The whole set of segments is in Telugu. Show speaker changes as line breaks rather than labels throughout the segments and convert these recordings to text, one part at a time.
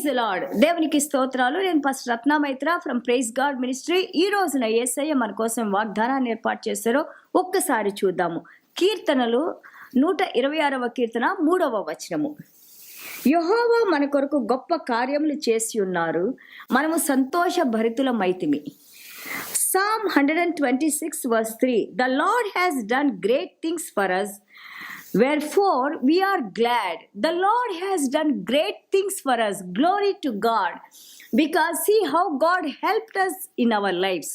Praise the lord. దేవునికి స్తోత్రాలు. నేను pastor Ratna Maitra from praise God ministry. ఈ రోజున యేసయ్య మన కోసం వాగ్దానాన్ని ఏర్పాటు చేశారో ఒక్కసారి చూద్దాము. కీర్తనలు 126వ కీర్తన 3వ వచనము. యెహోవా మన కొరకు గొప్ప కార్యములు చేసి ఉన్నారు, మనము సంతోష భరితులమైతిమి. Psalm 126 verse 3. The Lord has done great things for us, wherefore we are glad. The Lord has done great things for us. Glory to God. Because see how God helped us in our lives.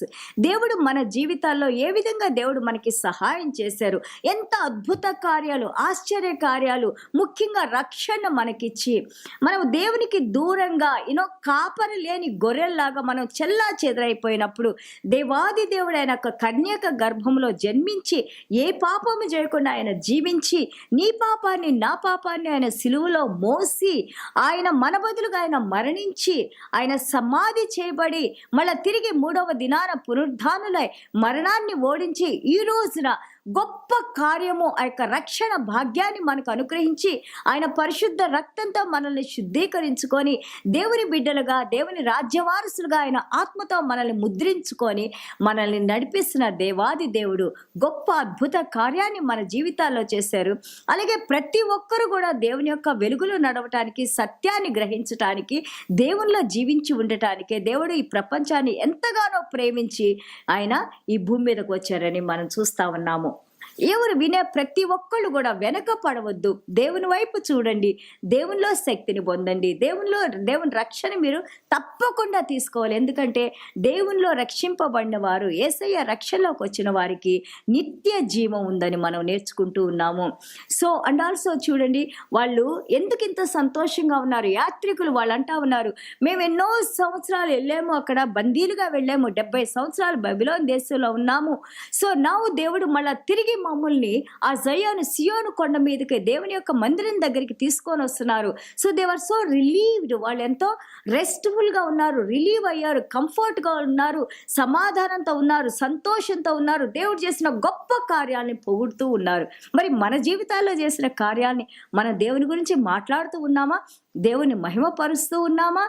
దేవుడు మన జీవితాల్లో ఏ విధంగా దేవుడు మనకి సహాయం చేశారు, ఎంత అద్భుత కార్యాలు, ఆశ్చర్య కార్యాలు, ముఖ్యంగా రక్షణ మనకిచ్చి మనం దేవునికి దూరంగా కాపరి లేని గొర్రెల్లాగా మనం చెల్లా చెదరైపోయినప్పుడు దేవాది దేవుడైన ఒక కన్యక గర్భంలో జన్మించి ఏ పాపము చేయకుండా ఆయన జీవించి నీ పాపాన్ని నా పాపాన్ని ఆయన సిలువలో మోసి ఆయన మన బదులుగా ఆయన మరణించి ఆయన సమాధి చేయబడి మళ్ళా తిరిగి 3వ దినాన పునరుద్ధానులై మరణాన్ని ఓడించి ఈ రోజున గొప్ప కార్యము ఆ యొక్క రక్షణ భాగ్యాన్ని మనకు అనుగ్రహించి ఆయన పరిశుద్ధ రక్తంతో మనల్ని శుద్ధీకరించుకొని దేవుని బిడ్డలుగా దేవుని రాజ్యవారసులుగా ఆయన ఆత్మతో మనల్ని ముద్రించుకొని మనల్ని నడిపిస్తున్న దేవాది దేవుడు గొప్ప అద్భుత కార్యాన్ని మన జీవితాల్లో చేశారు. అలాగే ప్రతి ఒక్కరు కూడా దేవుని యొక్క వెలుగులో నడవటానికి, సత్యాన్ని గ్రహించటానికి, దేవునిలో జీవించి ఉండటానికి దేవుడు ఈ ప్రపంచాన్ని ఎంతగానో ప్రేమించి ఆయన ఈ భూమి మీదకు వచ్చారని మనం చూస్తా ఉన్నాము. ఎవరు వినే ప్రతి ఒక్కళ్ళు కూడా వెనక పడవద్దు, దేవుని వైపు చూడండి, దేవునిలో శక్తిని పొందండి, దేవుని రక్షణ మీరు తప్పకుండా తీసుకోవాలి. ఎందుకంటే దేవునిలో రక్షింపబడిన వారు, యేసయ్య రక్షణలోకి వచ్చిన వారికి నిత్య జీవం ఉందని మనం నేర్చుకుంటూ ఉన్నాము. సో అండ్ ఆల్సో చూడండి, వాళ్ళు ఎందుకు ఇంత సంతోషంగా ఉన్నారు, యాత్రికులు వాళ్ళు అంటా ఉన్నారు, మేము ఎన్నో సంవత్సరాలు వెళ్ళాము, అక్కడ బందీలుగా వెళ్ళాము, 70 సంవత్సరాలు బబిలోన్ దేశంలో ఉన్నాము. సో నా దేవుడు మళ్ళా తిరిగి మమ్మల్ని ఆ సియోను కొండ మీదకి దేవుని యొక్క మందిరం దగ్గరికి తీసుకొని వస్తున్నారు. So they are so relieved. వాళ్ళు ఎంతో రెస్ట్ఫుల్ గా ఉన్నారు, రిలీవ్ అయ్యారు, కంఫర్ట్ గా ఉన్నారు, సమాధానంతో ఉన్నారు, సంతోషంతో ఉన్నారు, దేవుడు చేసిన గొప్ప కార్యాలని పొగుడుతూ ఉన్నారు. మరి మన జీవితాల్లో చేసిన కార్యాలని మన దేవుని గురించి మాట్లాడుతూ ఉన్నామా, దేవుని మహిమపరుస్తూ ఉన్నామా?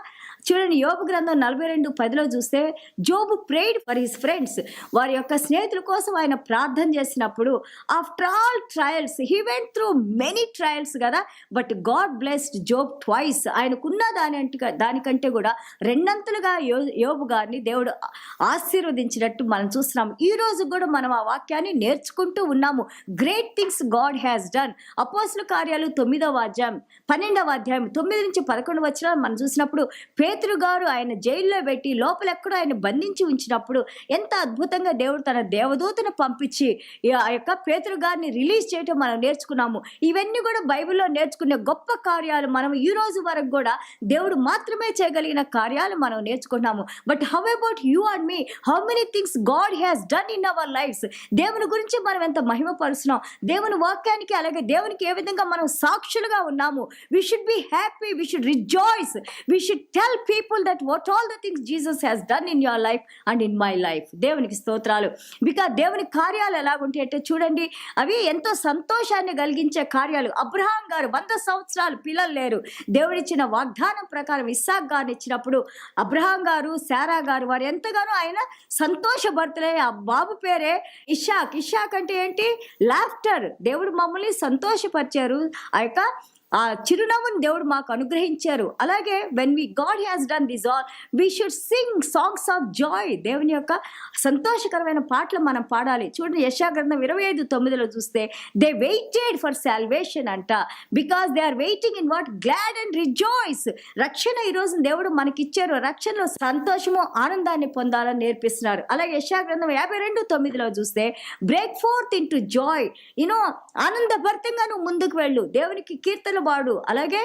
చూడండి, యోబు గ్రంథం 42:10 చూస్తే Job prayed for his friends. వారి యొక్క స్నేహితుల కోసం ఆయన ప్రార్థన చేసినప్పుడు after all trials he went through many trials కదా, but God blessed Job twice. ఆయనకున్న దానికంటే కూడా రెండంతలుగా యోబు గారిని దేవుడు ఆశీర్వదించినట్టు మనం చూస్తున్నాము. ఈ రోజు కూడా మనం ఆ వాక్యాన్ని నేర్చుకుంటూ ఉన్నాము. Great things God has done. అపోస్తుల కార్యాలు 9వ అధ్యాయం 12వ అధ్యాయం 9 నుంచి 11 వచ్చిన మనం చూసినప్పుడు పేతురు గారు ఆయన జైల్లో పెట్టి లోపల ఎక్కడో ఆయన బంధించి ఉంచినప్పుడు ఎంత అద్భుతంగా దేవుడు తన దేవదూతను పంపించి ఆ యొక్క పేతురు గారిని రిలీజ్ చేయటం మనం నేర్చుకున్నాము. ఇవన్నీ కూడా బైబిల్లో నేర్చుకునే గొప్ప కార్యాలు. మనం ఈ రోజు వరకు కూడా దేవుడు మాత్రమే చేయగలిగిన కార్యాలు మనం నేర్చుకున్నాము. But how about you and me? How many things God has done in our lifes? దేవుని గురించి మనం ఎంత మహిమపరుస్తున్నాం, దేవుని వాక్యానికి అలాగే దేవునికి ఏ విధంగా మనం సాక్షులుగా ఉన్నాము. We should be happy, we should rejoice, we should tell people that what all the things Jesus has done in your life and in my life. దేవునికి స్తోత్రాలు. బికాజ్ దేవుని కార్యాలు ఎలాగుంటాయి అంటే చూడండి, అవి ఎంతో సంతోషాన్ని కలిగించే కార్యాలు. అబ్రహాం గారు 100 సంవత్సరాలు పిల్లలు లేరు, దేవుడిచ్చిన వాగ్దానం ప్రకారం ఇస్సాక్ గారిని ఇచ్చినప్పుడు అబ్రహాం గారు, శారా గారు వారు ఎంతగానో ఆయన సంతోషభరితులై ఆ బాబు పేరే ఇషాక్. ఇషాక్ అంటే ఏంటి? లాఫ్టర్. దేవుడు మమ్మల్ని సంతోషపరిచారు, ఆ యొక్క ఆ చిరునవ్వుని దేవుడు మాకు అనుగ్రహించారు. అలాగే when God has done this all we should sing songs of Joy. దేవుని యొక్క సంతోషకరమైన పాటలు మనం పాడాలి. చూడండి, యెషయా గ్రంథం 25:9 చూస్తే దే వెయిటెడ్ ఫర్ సాల్వేషన్ అంట, because they are waiting in what? Glad and rejoice. రక్షణ ఈరోజు దేవుడు మనకిచ్చారు, రక్షణలో సంతోషము ఆనందాన్ని పొందాలని నేర్పిస్తున్నారు. అలాగే యెషయా గ్రంథం 52:9 చూస్తే break forth into joy. ఆనందభరితంగా నువ్వు ముందుకు వెళ్ళు, దేవునికి కీర్తన వాడు. అలాగే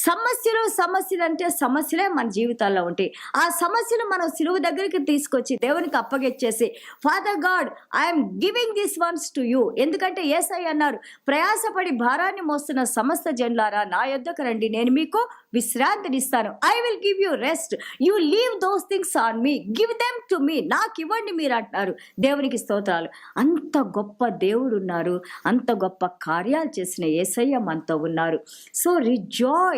సమస్యలు అంటే సమస్యలే మన జీవితాల్లో ఉంటాయి. ఆ సమస్యలు మనం సిలువ దగ్గరికి తీసుకొచ్చి దేవునికి అప్పగిచ్చేసి, father God I'm giving this ones to you. ఎందుకంటే యేసయ్య అన్నారు, ప్రయాసపడి భారాన్ని మోస్తున్న సమస్త జనులారా నా యొద్దకు రండి, నేను మీకు విశ్రాంతినిస్తాను. I will give you rest. You leave those things on me, give them to me. నాకు ఇవ్వండి మీరు అంటున్నారు. దేవునికి స్తోత్రాలు. అంత గొప్ప దేవుడు ఉన్నారు, అంత గొప్ప కార్యాలు చేసిన యేసయ్య మనతో ఉన్నారు. సో రిజాయిస్,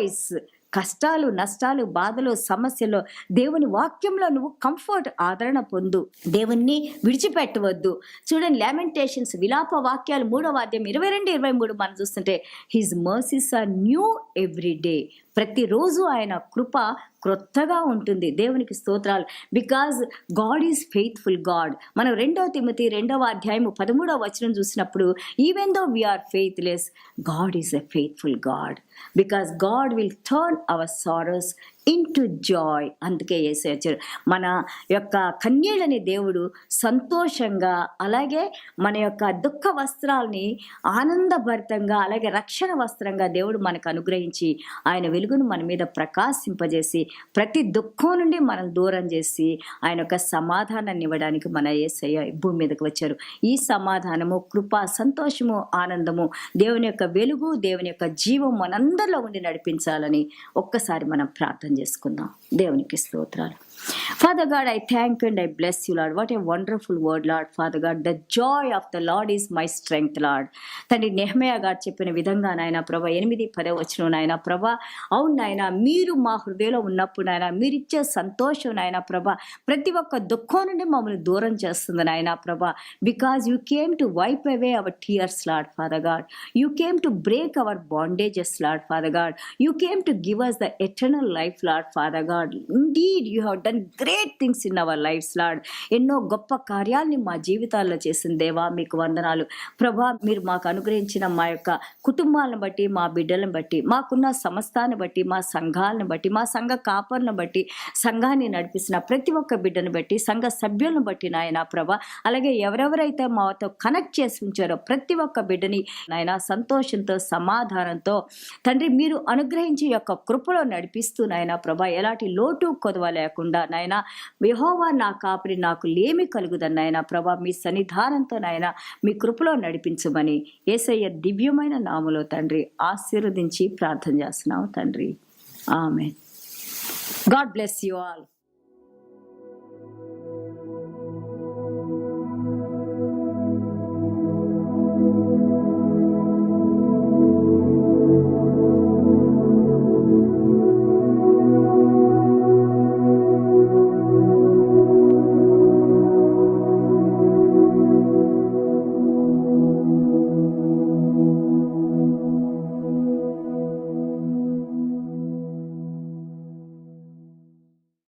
కష్టాలు, నష్టాలు, బాధలు, సమస్యలు దేవుని వాక్యంలో నువ్వు కంఫర్ట్, ఆదరణ పొందు. దేవుణ్ణి విడిచిపెట్టవద్దు. చూడండి, లామెంటేషన్స్, విలాప వాక్యాలు 3వ అధ్యాయం 22-23 మనం చూస్తుంటే his mercies are new every day. ప్రతిరోజు ఆయన కృప క్రొత్తగా ఉంటుంది. దేవునికి స్తోత్రాలు. Because God is faithful God. మనం 2వ తిమోతి 2వ అధ్యాయం 13వ వచనం చూసినప్పుడు even though we are faithless, God is a faithful God, because God will turn our sorrows into joy. అందుకే యేసయ్య వచ్చారు. మన యొక్క కన్నీళ్ళని దేవుడు సంతోషంగా, అలాగే మన యొక్క దుఃఖ వస్త్రాలని ఆనందభరితంగా, అలాగే రక్షణ వస్త్రంగా దేవుడు మనకు అనుగ్రహించి ఆయన వెలుగును మన మీద ప్రకాశింపజేసి ప్రతి దుఃఖం నుండి మనం దూరం చేసి ఆయన యొక్క సమాధానాన్ని ఇవ్వడానికి మన యేసయ్య భూమి మీదకి వచ్చారు. ఈ సమాధానము, కృప, సంతోషము, ఆనందము, దేవుని యొక్క వెలుగు, దేవుని యొక్క జీవం మనందరిలో ఉండి నడిపించాలని ఒక్కసారి మనం ప్రార్థన చేసుకుందాం. దేవునికి స్తోత్రాలు. Father God, I thank you and I bless you, Lord. What a wonderful word, Lord. Father God, the joy of the Lord is my strength, Lord. తండ్రి, నెహెమయా గారు చెప్పిన విధంగా నాయన ప్రభా 8-10 వచనం నాయన ప్రభా, అవును నాయన, మీరు మా హృదయంలో ఉన్నప్పుడు నాయన మీరిచ్చే సంతోషం నాయన ప్రభా ప్రతి ఒక్క దుఃఖం నుండి మమ్మల్ని దూరం చేస్తుంది నాయన ప్రభా. Because you came to wipe away our tears, Lord Father God. You came to break our bandages, Lord Father God. You came to give us the eternal life, Lord Father God. Indeed, you have done great things in our lifes, Lord. ఎన్నో గొప్ప కార్యాలని మా జీవితాల్లో చేసిన దేవా మీకు వందనాలు ప్రభా. మీరు మాకు అనుగ్రహించిన మా యొక్క కుటుంబాలను బట్టి, మా బిడ్డలను బట్టి, మాకున్న సమస్తాన్ని బట్టి, మా సంఘాలను బట్టి, మా సంఘ కాపర్లను బట్టి, సంఘాన్ని నడిపిస్తున్న ప్రతి ఒక్క బిడ్డను బట్టి, సంఘ సభ్యులను బట్టి నాయన ప్రభా, అలాగే ఎవరెవరైతే మాతో కనెక్ట్ చేసి ఉంచారో ప్రతి ఒక్క బిడ్డని నాయన సంతోషంతో, సమాధానంతో తండ్రి మీరు అనుగ్రహించి యొక్క కృపలో నడిపిస్తూ నాయన ప్రభా, ఎలాంటి లోటు కొదవ లేకుండా నాయన యెహోవా నా కాపరి, నాకు లేమి కలుగుదని నాయన ప్రభా మీ సన్నిధానంతో నాయన మీ కృపలో నడిపించమని యేసయ్య దివ్యమైన నామములో తండ్రి ఆశీర్వదించి ప్రార్థన చేస్తున్నాము తండ్రి. ఆమేన్. God bless you all.